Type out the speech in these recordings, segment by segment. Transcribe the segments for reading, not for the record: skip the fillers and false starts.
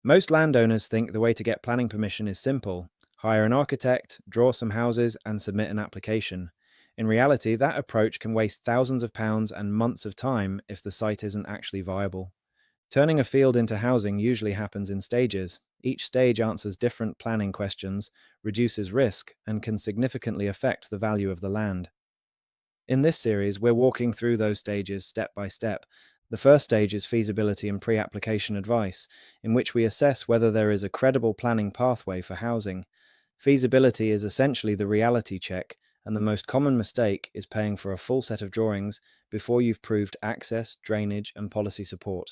Most landowners think the way to get planning permission is simple: hire an architect, draw some houses, and submit an application. In reality, that approach can waste thousands of pounds and months of time if the site isn't actually viable. Turning a field into housing usually happens in stages. Each stage answers different planning questions, reduces risk, and can significantly affect the value of the land. In this series, we're walking through those stages step by step. The first stage is feasibility and pre application advice, in which we assess whether there is a credible planning pathway for housing. Feasibility is essentially the reality check, and the most common mistake is paying for a full set of drawings before you've proved access, drainage, and policy support.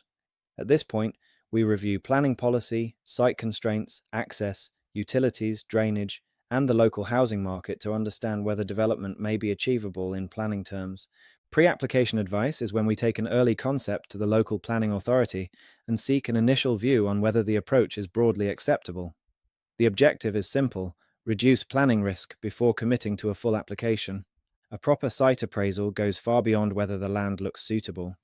At this point, we review planning policy, site constraints, access, utilities, drainage, and the local housing market to understand whether development may be achievable in planning terms. Pre application advice is when we take an early concept to the local planning authority and seek an initial view on whether the approach is broadly acceptable. The objective is simple: reduce planning risk before committing to a full application. A proper site appraisal goes far beyond whether the land looks suitable.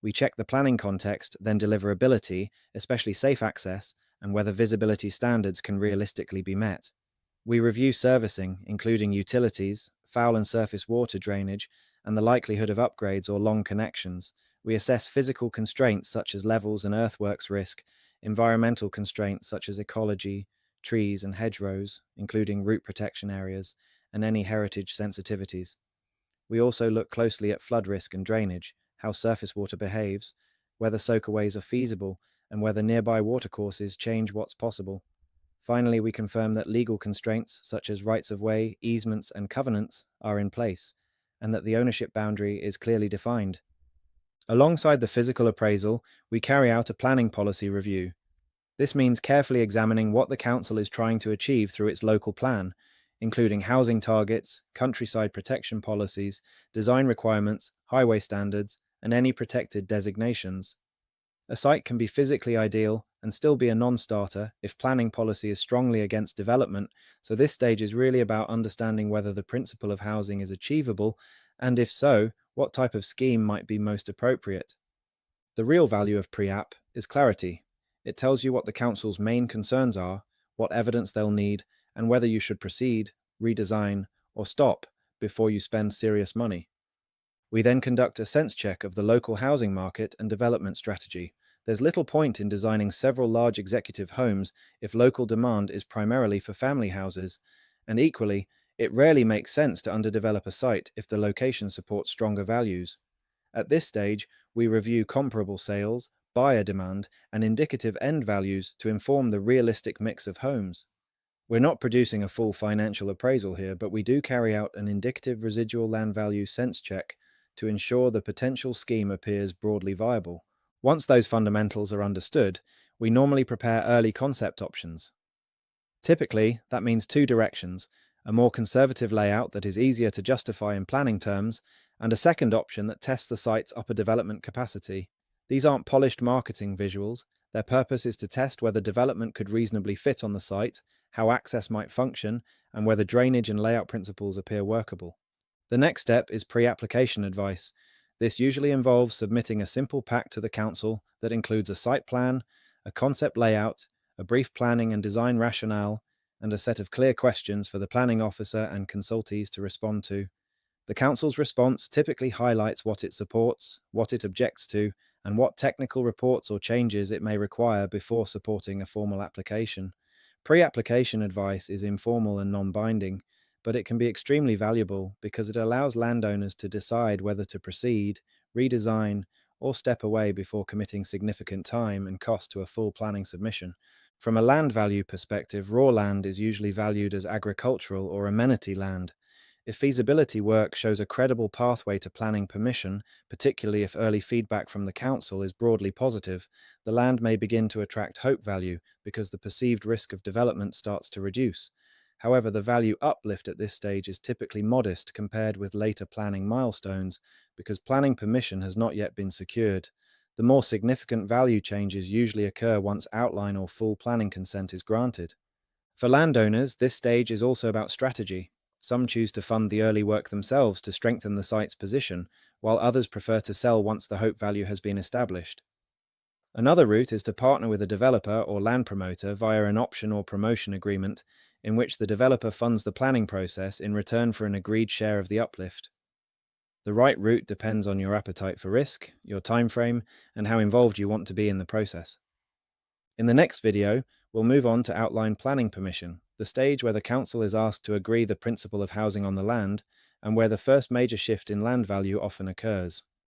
We check the planning context, then deliverability, especially safe access, and whether visibility standards can realistically be met. We review servicing, including utilities, foul and surface water drainage, and the likelihood of upgrades or long connections. We assess physical constraints such as levels and earthworks risk, environmental constraints such as ecology, trees and hedgerows, including root protection areas, and any heritage sensitivities. We also look closely at flood risk and drainage, how surface water behaves, whether soakaways are feasible, and whether nearby watercourses change what's possible. Finally, we confirm that legal constraints such as rights of way, easements, and covenants are in place, and that the ownership boundary is clearly defined. Alongside the physical appraisal, we carry out a planning policy review. This means carefully examining what the council is trying to achieve through its local plan, including housing targets, countryside protection policies, design requirements, highway standards, and any protected designations. A site can be physically ideal and still be a non-starter if planning policy is strongly against development, so this stage is really about understanding whether the principle of housing is achievable, and if so, what type of scheme might be most appropriate. The real value of pre-app is clarity. It tells you what the council's main concerns are, what evidence they'll need, and whether you should proceed, redesign, or stop before you spend serious money. We then conduct a sense check of the local housing market and development strategy. There's little point in designing several large executive homes if local demand is primarily for family houses, and equally, it rarely makes sense to underdevelop a site if the location supports stronger values. At this stage, we review comparable sales, buyer demand, and indicative end values to inform the realistic mix of homes. We're not producing a full financial appraisal here, but we do carry out an indicative residual land value sense check to ensure the potential scheme appears broadly viable. Once those fundamentals are understood, we normally prepare early concept options. Typically, that means two directions: a more conservative layout that is easier to justify in planning terms, and a second option that tests the site's upper development capacity. These aren't polished marketing visuals. Their purpose is to test whether development could reasonably fit on the site, how access might function, and whether drainage and layout principles appear workable. The next step is pre-application advice. This usually involves submitting a simple pack to the council that includes a site plan, a concept layout, a brief planning and design rationale, and a set of clear questions for the planning officer and consultees to respond to. The council's response typically highlights what it supports, what it objects to, and what technical reports or changes it may require before supporting a formal application. Pre-application advice is informal and non-binding, but it can be extremely valuable because it allows landowners to decide whether to proceed, redesign, or step away before committing significant time and cost to a full planning submission. From a land value perspective, raw land is usually valued as agricultural or amenity land. If feasibility work shows a credible pathway to planning permission, particularly if early feedback from the council is broadly positive, the land may begin to attract hope value because the perceived risk of development starts to reduce. However, the value uplift at this stage is typically modest compared with later planning milestones because planning permission has not yet been secured. The more significant value changes usually occur once outline or full planning consent is granted. For landowners, this stage is also about strategy. Some choose to fund the early work themselves to strengthen the site's position, while others prefer to sell once the hope value has been established. Another route is to partner with a developer or land promoter via an option or promotion agreement in which the developer funds the planning process in return for an agreed share of the uplift. The right route depends on your appetite for risk, your time frame, and how involved you want to be in the process. In the next video, we'll move on to outline planning permission, the stage where the council is asked to agree the principle of housing on the land and where the first major shift in land value often occurs.